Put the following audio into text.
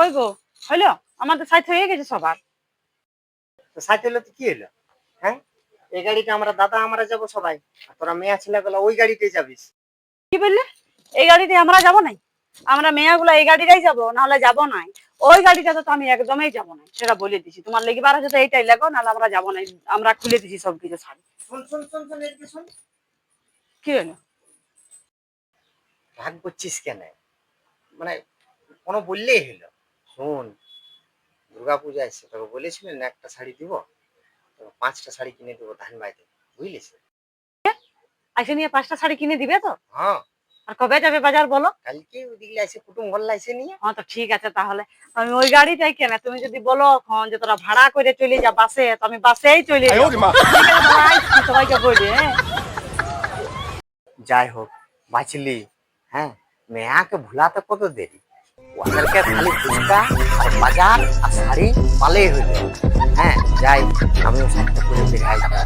কই গো হইলো? আমাদের সাইড হয়ে গেছে সবার। তো সাইড হলো তো কি হলো? হ্যাঁ, এই গাড়িতে আমরা দাদা আমরা যাবো সবাই, আর তোরা মেয়া ছেলেগুলো ওই গাড়িতেই যাবিস। কি বললে? এই গাড়িতে আমরা যাব নাই? আমরা মেয়েগুলা এই গাড়িটাই যাবো, নাহলে যাবো নাই। ওই গাড়িটাতে তো আমি একদমই যাবো না, সেটা বলে দিছি। তোমার লেগিবার আছে তো এইটাই লাগো, নাহলে আমরা যাবো নাই। আমরা খুলে দিছি সবকিছু ছাড়ি। শোন শোন শোন শোন, এদিকে শোন। কি হলো? রাগ করছিস কেন? মানে কোনো বললেই হলো। শোন, দুর্গাপূজা এসে তোকে বলেছিলেন না একটা শাড়ি দিব, তোকে 5টা শাড়ি কিনে দেবো ধান বাইতে, বুঝলিস? আইসে নিয়ে 5টা শাড়ি কিনে দিবে তো? হ্যাঁ, আর কবে যাবে বাজার বলো? কালকে ওদিকে এসে কুটুম ঘরলা এসে নিয়ে। হ্যাঁ তো ঠিক আছে, তাহলে আমি ওই গাড়িটাই কেন, তুমি যদি বলো এখন যে তোরা ভাড়া করে চলে যা বাসে, তো আমি বাসেই চলে যাবো। ঠিক আছে, তাহলে আইসি, সবাইকে বলি। হ্যাঁ যাই হোক, বাঁচলি। হ্যাঁ, মেয়াকে ভুলাতে কত দেরি, ওদেরকে খালি ফুচকা আর বাজার আর শাড়ি পালেই হইল। হ্যাঁ যাই, আমিও শাড়িটা করে বের হয়ে যাবো।